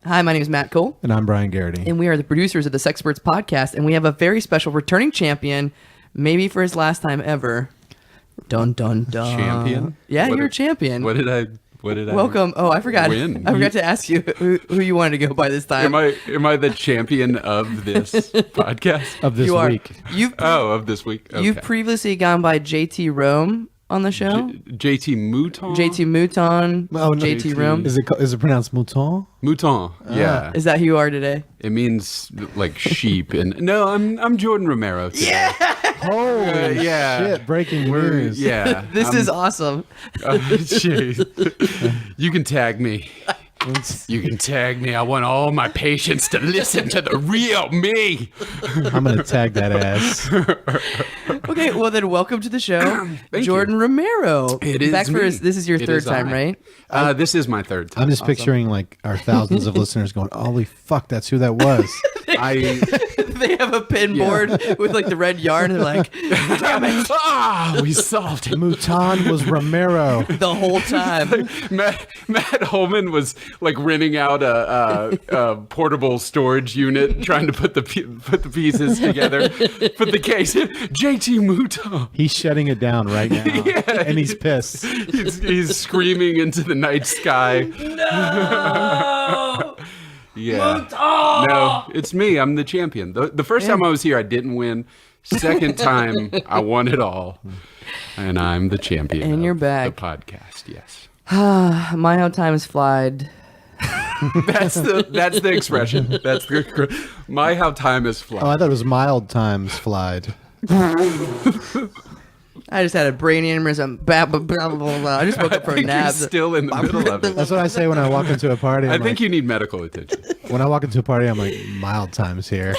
Hi, my name is Matt Cole. And I'm Brian Garrity. And we are the producers of the Sexperts Podcast. And we have a very special returning champion, maybe for his last time ever. Dun, dun, dun. Champion? Yeah, you're a champion. What did I Welcome. Oh, I forgot. win? I forgot to ask you who you wanted to go by this time. Am I the champion of this podcast? Of this You are. week. Of this week? Okay. You've previously gone by JT Rome on the show. JT Mouton? JT Mouton. Oh, no. JT Rome. Is it pronounced mouton? Mouton, yeah. Is that who you are today? It means like sheep. And no, I'm Jordan Romero today. Yeah. Holy yeah. shit, breaking news. Yeah. This is awesome. You can tag me. You can tag me. I want all my patients to listen to the real me. I'm going to tag that ass. Okay, well then welcome to the show, Thank Jordan Romero. It is Back for me. this is your It third is time, I. right? This is my third time. I'm just picturing like our thousands of listeners going, holy fuck, that's who that was. They have a pin board with like the red yarn and they're like, damn it, we solved it. Mouton was Romero. the whole time. Matt Holman was like renting out a portable storage unit, trying to put the pieces together. Put the case in. JT Mouton. He's shutting it down right now. And he's pissed. He's screaming into the night sky. No! Yeah. No, it's me. I'm the champion. The first time I was here, I didn't win. Second time, I won it all. And I'm the champion. And you're of back. The podcast, yes. My how time has flied. That's the expression. My how time is flying. Oh, I thought it was mild times flied. I just had a brain aneurysm. Blah, blah, blah, blah, blah. I just woke up from a You're nap. still in the middle of it. That's what I say when I walk into a party. I think you need medical attention. When I walk into a party, I'm like, mild times here.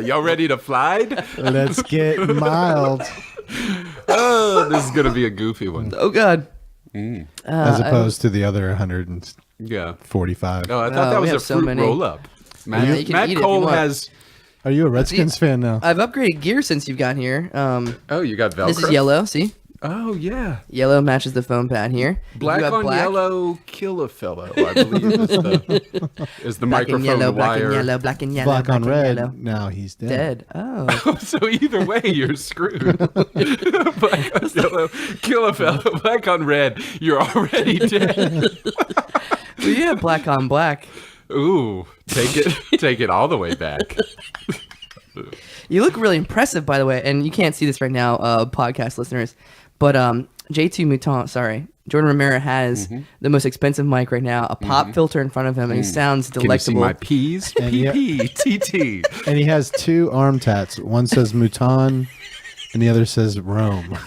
Y'all ready to fly? Let's get mild. Oh, this is going to be a goofy one. Oh, God. As opposed to the other 145. Yeah. Oh, I thought that we was a have so fruit many. roll-up. Matt, you can Matt eat it if Cole you want. has... Are you a Redskins fan now? I've upgraded gear since you've gotten here. Oh, you got Velcro? This is yellow, see? Oh, yeah. Yellow matches the foam pad here. Black You have on yellow, kill a fellow, I believe, is the Black and microphone yellow, black wire. and yellow, black and yellow. Black on and red. yellow. Now he's dead. Dead. Oh. So either way, you're screwed. Black on yellow, kill a fellow. Black on red, you're already dead. Well, you have black on black. Ooh, take it all the way back. You look really impressive, by the way, and you can't see this right now, podcast listeners, but JT Mouton, Jordan Romero has the most expensive mic right now, a pop filter in front of him, and he sounds Can you see delectable. my P's? PP, TT. And he has two arm tats. One says Mouton, and the other says Rome.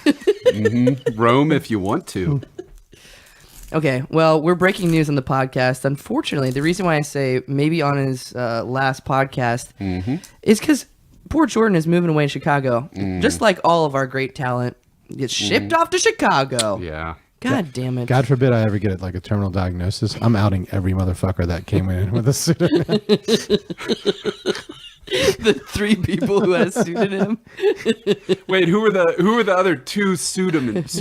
Rome if you want to. Okay, well, we're breaking news on the podcast. Unfortunately, the reason why I say maybe on his last podcast is because poor Jordan is moving away to Chicago. Just like all of our great talent gets shipped off to Chicago. Yeah. God damn it. God forbid I ever get like a terminal diagnosis. I'm outing every motherfucker that came in with a pseudonym. The three people who had a pseudonym. Wait, who were the other two pseudonyms?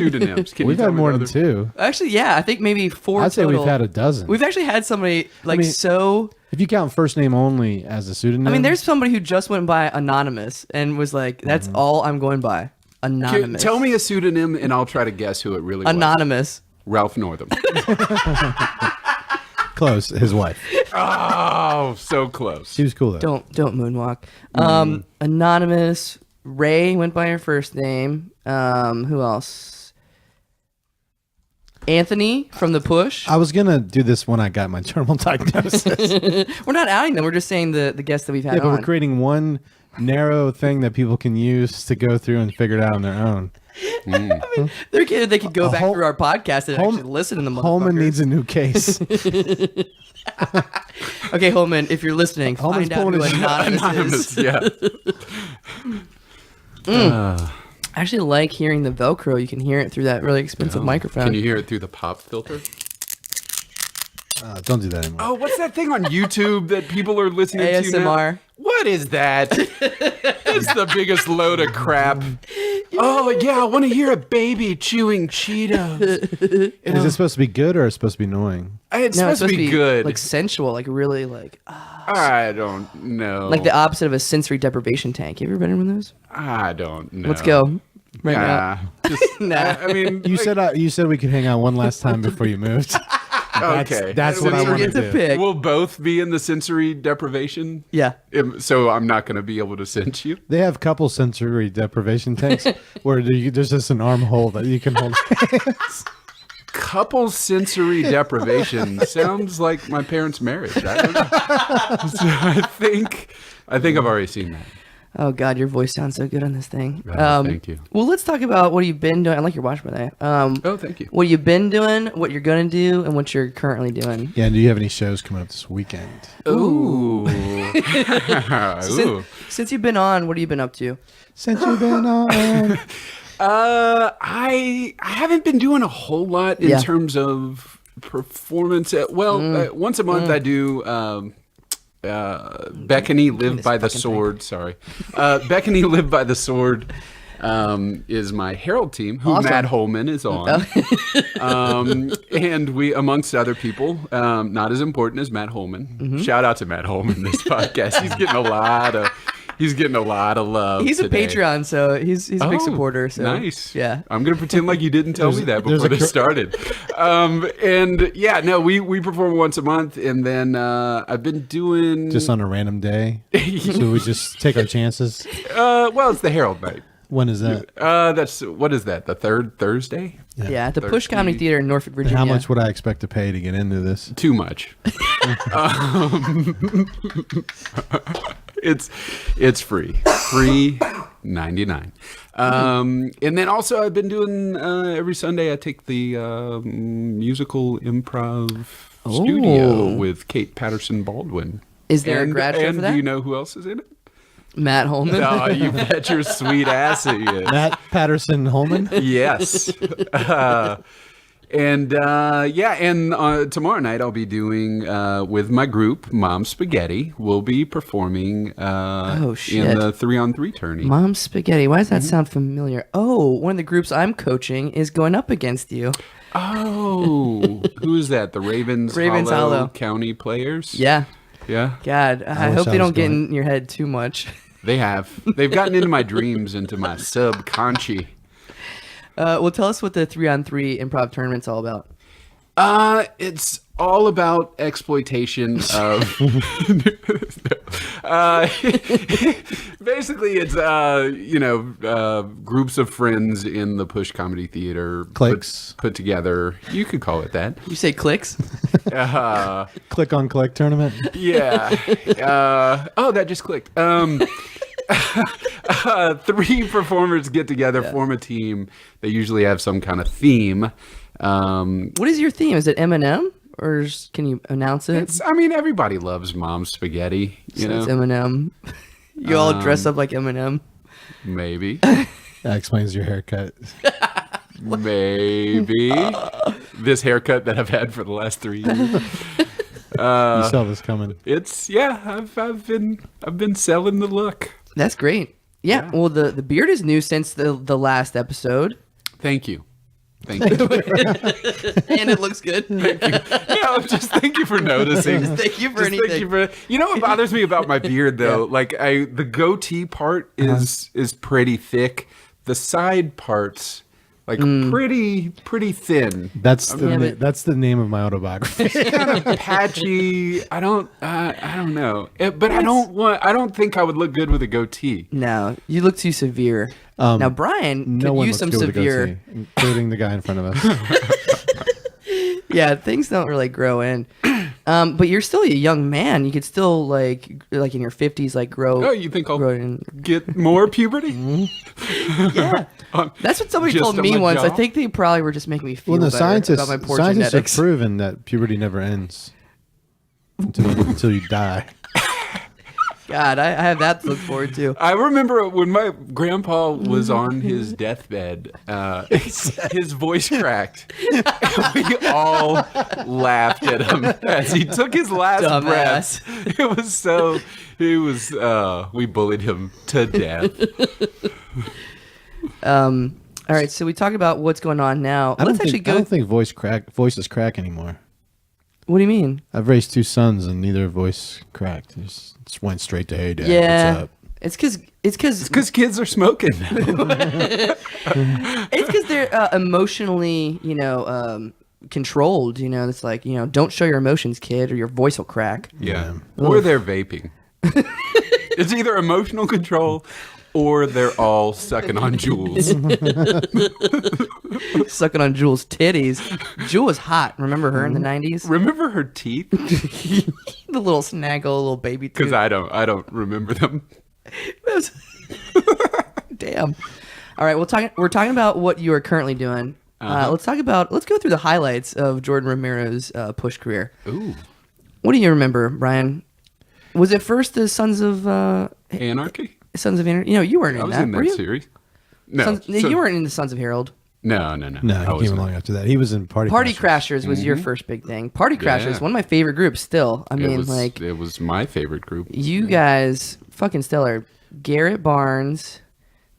Can We've you tell had me more the than other- two. Actually, yeah, I think maybe four I'd say total. we've had a dozen. We've actually had somebody like mean- so... If you count first name only as a pseudonym. I mean, there's somebody who just went by Anonymous and was like, that's all I'm going by. Anonymous. Tell me a pseudonym and I'll try to guess who it really was. Anonymous. Ralph Northam. Close. His wife. Oh, so close. She was cool though. Don't moonwalk. Anonymous. Ray went by her first name. Who else? Anthony from The Push. I was gonna do this when I got my terminal diagnosis. We're not outing them. We're just saying the guests that we've had Yeah, but on. we're creating one narrow thing that people can use to go through and figure it out on their own. They could go back through our podcast and actually listen to the motherfuckers. Holman needs a new case. Okay, Holman, if you're listening, Holman's find out who pulling his- Anonymous is. Yeah. I actually like hearing the Velcro. You can hear it through that really expensive microphone. Can you hear it through the pop filter? Don't do that anymore. Oh, what's that thing on YouTube that people are listening to now? ASMR. What is that? It's the biggest load of crap. Oh, yeah, I want to hear a baby chewing Cheetos. Is it supposed to be good or is it supposed to be annoying? It's supposed to be good. like sensual, like really like I don't know. like the opposite of a sensory deprivation tank. You ever been in one of those? I don't know. Let's go right Nah, just, Nah. I mean, You said we could hang out one last time before you moved. okay. That's what I You want get to to do. pick. We'll both be in the sensory deprivation. Yeah. So I'm not going to be able to cinch you. They have couple sensory deprivation tanks where there's just an armhole that you can hold. Couple sensory deprivation sounds like my parents' marriage. I don't know. So I think I've already seen that. Oh God, your voice sounds so good on this thing. Thank you. Well, let's talk about what you've been doing. I like your watch, by the way. Oh, thank you. What you've been doing, what you're gonna do, and what you're currently doing. Yeah, and do you have any shows coming up this weekend? Ooh. Ooh. Since you've been on, what have you been up to? Since you've been on. I haven't been doing a whole lot in Yeah. terms of performance. Once a month I do Beckany Live by the Sword. Sorry. Beckany Live by the Sword is my Herald team, who Awesome. Matt Holman is on. And we, amongst other people, not as important as Matt Holman. Shout out to Matt Holman, this podcast. He's getting a lot of love. He's today. a Patreon, so he's a big supporter. So Nice. Yeah. I'm gonna pretend like you didn't tell me that there's before a this started. And yeah, no, we perform once a month, and then I've been doing Just on a random day. So we just take our chances. well, it's the Herald night. When is that? What is that? The third Thursday? Yeah, at the Push Comedy Theater in Norfolk, Virginia. How much would I expect to pay to get into this? Too much. It's free. Free 99. And then also I've been doing every Sunday I take the musical improv studio with Kate Patterson Baldwin. Is there a grad show and for that? do you know who else is in it? Matt Holman. Oh, you bet your sweet ass it is. Matt Patterson Holman? Yes. And tomorrow night I'll be doing with my group, Mom Spaghetti. We'll be performing in the 3-on-3 tourney. Mom Spaghetti. Why does that sound familiar? Oh, one of the groups I'm coaching is going up against you. Oh, who is that? The Ravens Hollow County players? Yeah. Yeah. God, I wish hope I they was don't get going. in your head too much. They have. They've gotten into my dreams, into my subconscious. Well, tell us what the 3-on-3 improv tournament's all about. It's all about exploitation of. Basically, it's groups of friends in the Push Comedy Theater Cliques. put together. You could call it that. You say clicks? Click on click tournament? Yeah. That just clicked. 3 performers get together, form a team. They usually have some kind of theme. What is your theme? Is it Eminem? Or can you announce it? Everybody loves Mom Spaghetti. You know, It's Eminem. You all dress up like Eminem. maybe, That explains your haircut. maybe this haircut that I've had for the last 3 years. You saw this coming. I've been selling the look. That's great. Yeah. Well, the beard is new since the last episode. Thank you. Thank you. And it looks good. Thank you. Just thank you for noticing. Thank you for Just anything. Thank you for. You know what bothers me about my beard though? Like the goatee part is pretty thick. The side parts, like pretty thin. That's the name of my autobiography. Kind of patchy. I don't know. But I don't think I would look good with a goatee. No, you look too severe. Now, Brian No could one use looks some good with a severe. goatee, including the guy in front of us. Yeah, things don't really grow in. But you're still a young man. You could still like in your 50s, like grow. Oh, you think I'll grow in. get more puberty? Yeah, that's what somebody Just told on me my once. I jaw? think they probably were just making me feel Well, the better scientists about my poor have genetics. proven that puberty never ends until you die. God, I have that to look forward to. I remember when my grandpa was on his deathbed, his voice cracked. We all laughed at him as he took his last Dumbass. breath. We bullied him to death. All right, so we talked about what's going on now. I don't think voices crack anymore. What do you mean? I've raised 2 sons and neither voice cracked. Just went straight to, hey, Dad, Yeah. what's up? It's because kids are smoking. it's because they're emotionally, controlled. It's like, don't show your emotions, kid, or your voice will crack. Yeah. Or they're vaping. It's either emotional control or they're all sucking on Jules. Sucking on Jules' titties. Jewel was hot. Remember her in the 90s? Remember her teeth? The little snaggle, little baby tooth. Because I don't remember them. Damn. All right, we're talking about what you are currently doing. Let's go through the highlights of Jordan Romero's push career. Ooh. What do you remember, Brian? Was it first the Sons of Anarchy? Sons of Anarchy? You weren't in that. I was in were that you? series. No. You weren't in the Sons of Harold. No. No, he came along after that. He was in Party Crashers was your first big thing. Party Crashers, one of my favorite groups still. It was my favorite group. You guys, fucking stellar. Garrett Barnes,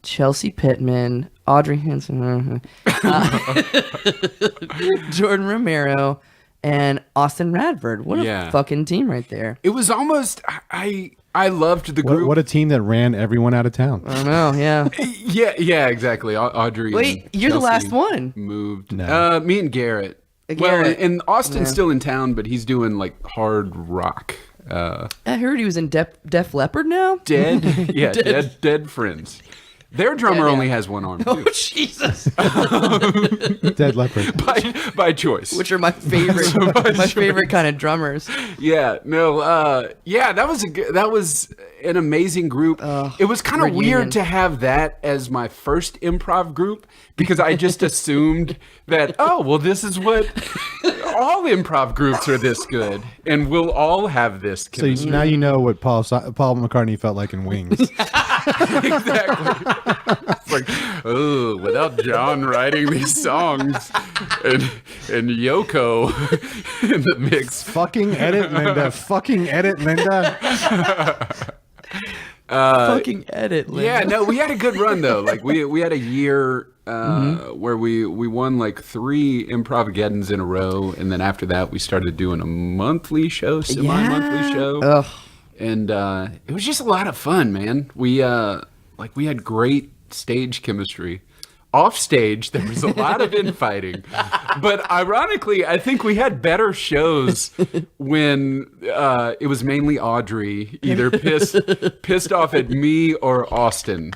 Chelsea Pittman, Audrey Hanson, Jordan Romero, and Austin Radford. What a fucking team right there. It was almost... I loved the group. What a team that ran everyone out of town. I know, yeah. Yeah, exactly. Audrey. Wait, and you're Chelsea the last one. Moved. No. Me and Garrett. Well, and Austin's still in town, but he's doing like hard rock. I heard he was in Def Leppard now. Dead. Yeah, dead friends. Their drummer only has one arm. Oh, Too. Jesus. Dead Leopard. By choice. Which are my favorite, favorite kind of drummers. Yeah, no, that was an amazing group. It was kind of weird to have that as my first improv group because I just assumed that, this is what all improv groups are this good, and we'll all have this. So now you know what Paul McCartney felt like in Wings. Exactly. It's like, without John writing these songs and Yoko in the mix. Fucking edit, Linda. Fucking edit, Linda. Fucking edit, Linda. Yeah, no, we had a good run though. Like we had a year where we won like 3 Improvageddons in a row, and then after that we started doing a monthly show, semi-monthly show. Ugh. And it was just a lot of fun, man. We had great stage chemistry. Off stage, there was a lot of infighting. But ironically, I think we had better shows when it was mainly Audrey, either pissed off at me or Austin.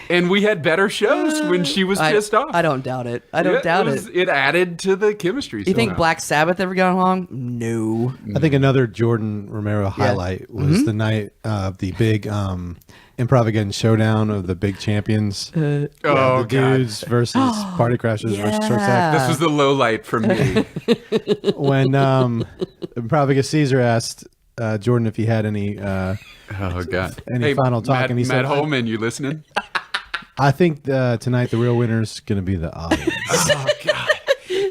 And we had better shows when she was pissed off. I don't doubt it. I don't doubt it. It added to the chemistry. You think Black Sabbath ever got along? No. I think another Jordan Romero highlight was the night of the big Improvageddon showdown of the big champions. The dudes versus Party Crashers versus Short Stack. This was the low light for me. When Improviga Caesar asked Jordan if he had any any final talk, and he said, Matt Holman, you listening? I think tonight the real winner's going to be the audience. Oh, God.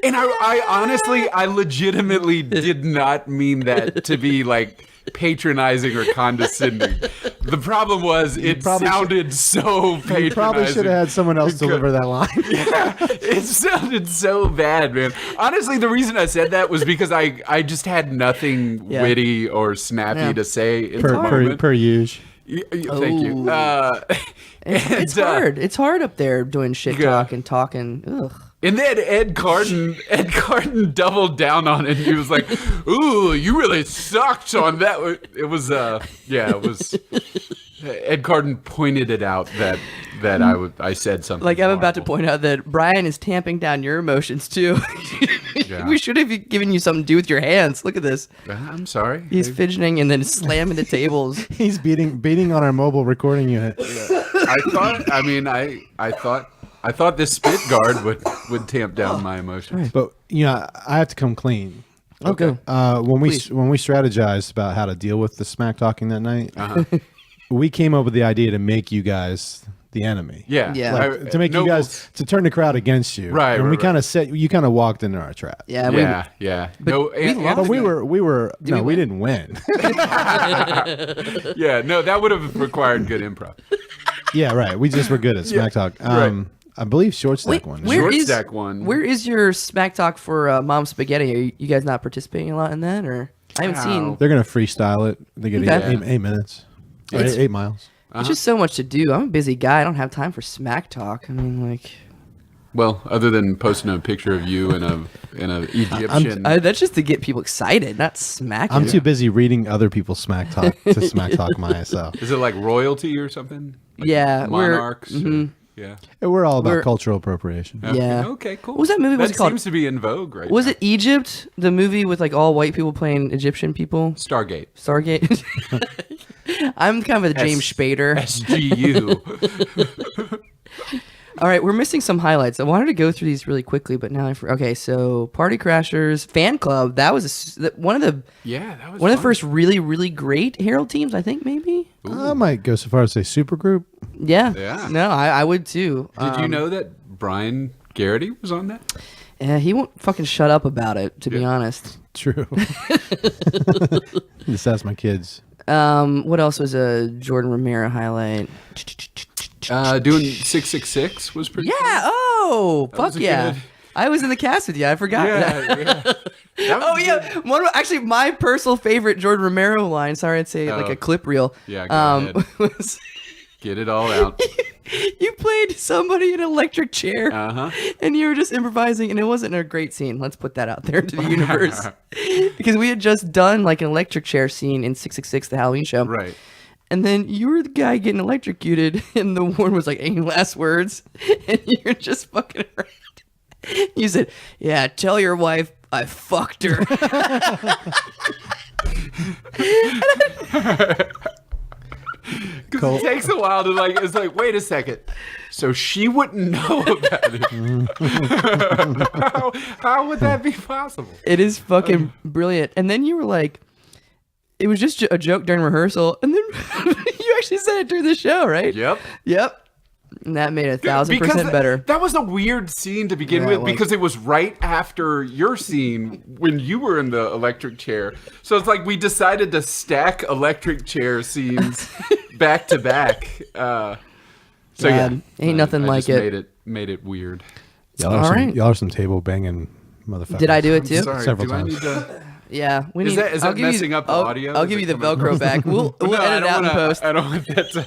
And I honestly, I legitimately did not mean that to be like patronizing or condescending. The problem was it sounded so patronizing. You probably should have had someone else deliver that line. Yeah, it sounded so bad, man. Honestly, the reason I said that was because I just had nothing witty or snappy to say in the moment. Per usual. Thank you. It's hard. It's hard up there doing shit talk and talking. Ugh. And then Ed Carton doubled down on it. He was like, "Ooh, you really sucked on that." It was Ed Carton pointed it out that I said something. Like I'm about to point out that Brian is tamping down your emotions too. We should have given you something to do with your hands. Look at this. I'm sorry. He's fidgeting and then slamming the tables. He's beating on our mobile recording unit. I thought this spit guard would tamp down my emotions. But I have to come clean. Okay. When we strategized about how to deal with the smack talking that night, we came up with the idea to make you guys the enemy. Yeah. To make you guys to turn the crowd against you. Right. And we kind of you kind of walked into our trap. Yeah. But we didn't win. Yeah. No, that would have required good improv. Yeah, right. We just were good at Smack Talk. Right. I believe Short Stack won. Short Stack won. Where is your Smack Talk for Mom Spaghetti? Are you guys not participating a lot in that, or I haven't seen? They're gonna freestyle it. They get Okay. 8 minutes. Or 8 miles. It's just so much to do. I'm a busy guy. I don't have time for Smack Talk. I mean, like, Well, other than posting a picture of you in a Egyptian. that's just to get people excited, not smacking. I'm too busy reading other people's Smack Talk to Smack Talk myself. Is it like royalty or something? Like Yeah, monarchs. Yeah. We're all about We're- cultural appropriation. Yeah. Okay. Cool. What was that movie? What's That it called? seems to be in vogue right Was now. it Egypt? The movie with like all white people playing Egyptian people? Stargate? Stargate. I'm kind of a James Spader. SGU. All right, we're missing some highlights. I wanted to go through these really quickly, but now okay. So, Party Crashers fan club. That was one of the Yeah, that was one of the fun. first really great Herald teams. I think maybe. I might go so far as to say supergroup. Yeah. Yeah. No, I would too. Did you know that Brian Garrity was on that? Yeah, he won't fucking shut up about it. To be honest. True. Just ask my kids. What else was a Jordan Romero highlight? Doing 666 was pretty. Yeah. Oh, fuck was a yeah. good- I was in the cast with you. I forgot. Yeah, yeah. That Oh was yeah, good. actually my personal favorite Jordan Romero line. Sorry, I'd say like Oh. a clip reel. Yeah, go ahead. Was Get it all out. you played somebody in an electric chair, Uh-huh. and you were just improvising, and it wasn't a great scene. Let's put that out there to the universe, because we had just done like an electric chair scene in 666, the Halloween show, Right. And then you were the guy getting electrocuted, and the one was like, "Any last words?" And you're just fucking around. You said, "Yeah, tell your wife I fucked her." Because it takes a while to like. It's like, wait a second. So she wouldn't know about it. how would that be possible? It is fucking brilliant. And then you were like, it was just a joke during rehearsal, and then you actually said it during the show, right? Yep. Yep. And that made it 1,000% better. That was a weird scene to begin with because it was right after your scene when you were in the electric chair. So it's like we decided to stack electric chair scenes back to back. So yeah, ain't nothing I like just it. Made it weird. Y'all are, All some, right. y'all are some table banging motherfuckers. Did I do it too? Sorry, Several do I times. need to? Yeah. We Is need, that I'll give you- messing up the audio? I'll Is give it you the coming Velcro up? back. We'll No, edit I it don't out in wanna- post. I don't want that to.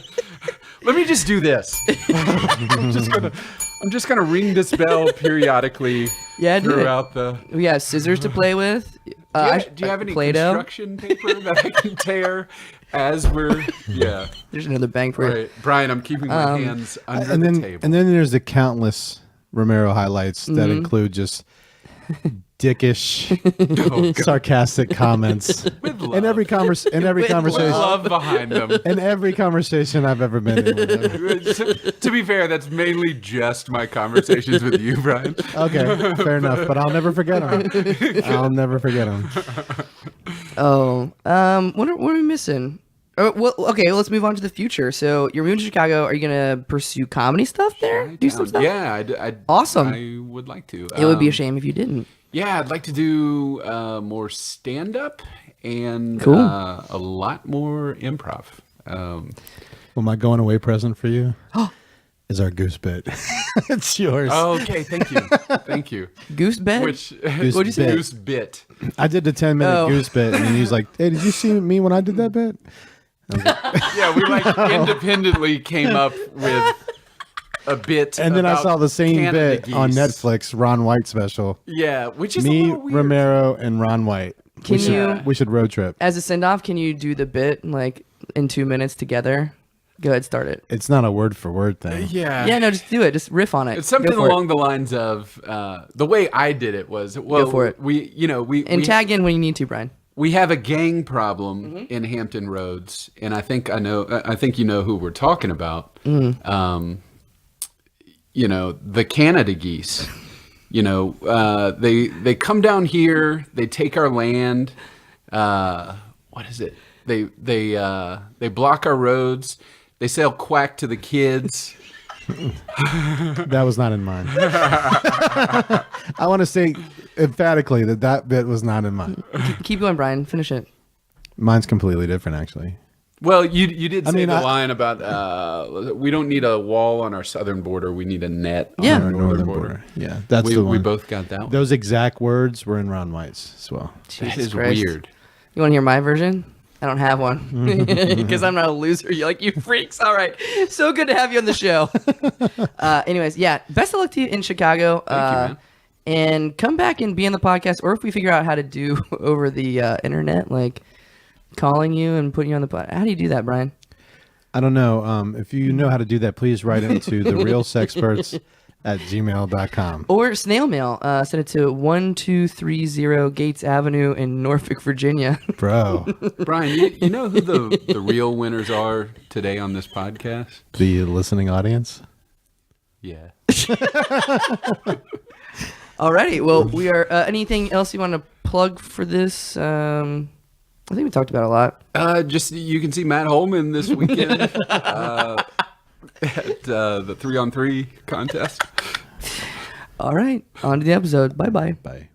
Let me just do this. I'm just gonna ring this bell periodically. Yeah, do it. throughout the. We have scissors to play with. Do you have any Play-Doh? construction paper that I can tear as we're? Yeah. There's another bang for you. Right, Brian. I'm keeping my hands under And the then table. and then there's the countless Romero highlights that Mm-hmm. include just dickish, Oh, sarcastic comments With love. in every With conversation. love behind them. In every conversation I've ever been in. With them. to be fair, that's mainly just my conversations with you, Brian. Okay, fair enough. But I'll never forget them. I'll never forget them. Oh, what are we missing? Well, okay, let's move on to the future. So you're moving to Chicago. Are you gonna pursue comedy stuff there? Do some stuff? Yeah, I'd Awesome. I would like to. It would be a shame if you didn't. Yeah, I'd like to do more stand-up and Cool. a lot more improv. Well, my going away present for you is our goose bit. It's yours. Okay, thank you, thank you. Goose bed? Which What'd you say? Goose bit. I did the 10-minute Oh. goose bit, and he's like, "Hey, did you see me when I did that bit?" Yeah, we like independently came up with a bit. And then I about saw the same Canada bit on geese. Netflix, Ron White special. Yeah, which is a Me, little weird. Romero, and Ron White. Can you, We should road trip. as a send off, can you do the bit like in 2 minutes together? Go ahead, start it. It's not a word for word thing. Yeah, Yeah, no, just do it. Just riff on it. It's something Go for it. along the lines of the way I did it was well. Go for it. We tag in when you need to, Brian. we have a gang problem in Hampton Roads, and I think you know who we're talking about. The Canada geese. They come down here. They take our land. What is it? They block our roads. They sell quack to the kids. That was not in mine. I want to say emphatically that bit was not in mine. Keep going, Brian. Finish it. Mine's completely different, actually. Well, you did say the line about we don't need a wall on our southern border. We need a net on our northern border. Yeah, that's the one. We both got that one. Those exact words were in Ron White's as well. That is weird. You want to hear my version? I don't have one because I'm not a loser. You're like, you freaks. All right. So good to have you on the show. Anyways, yeah. Best of luck to you in Chicago. Thank you, man. And come back and be on the podcast. Or if we figure out how to do over the internet, like calling you and putting you on the podcast. How do you do that, Brian? I don't know. If you know how to do that, please write into the real Sexperts at gmail.com. Or snail mail. Send it to 1230 Gates Avenue in Norfolk, Virginia. Bro. Brian, you know who the real winners are today on this podcast? The listening audience? Yeah. Alrighty. Well, we are. Anything else you want to plug for this? I think we talked about a lot. Just you can see Matt Holman this weekend at the 3-on-3 contest. All right. On to the episode. Bye-bye. Bye.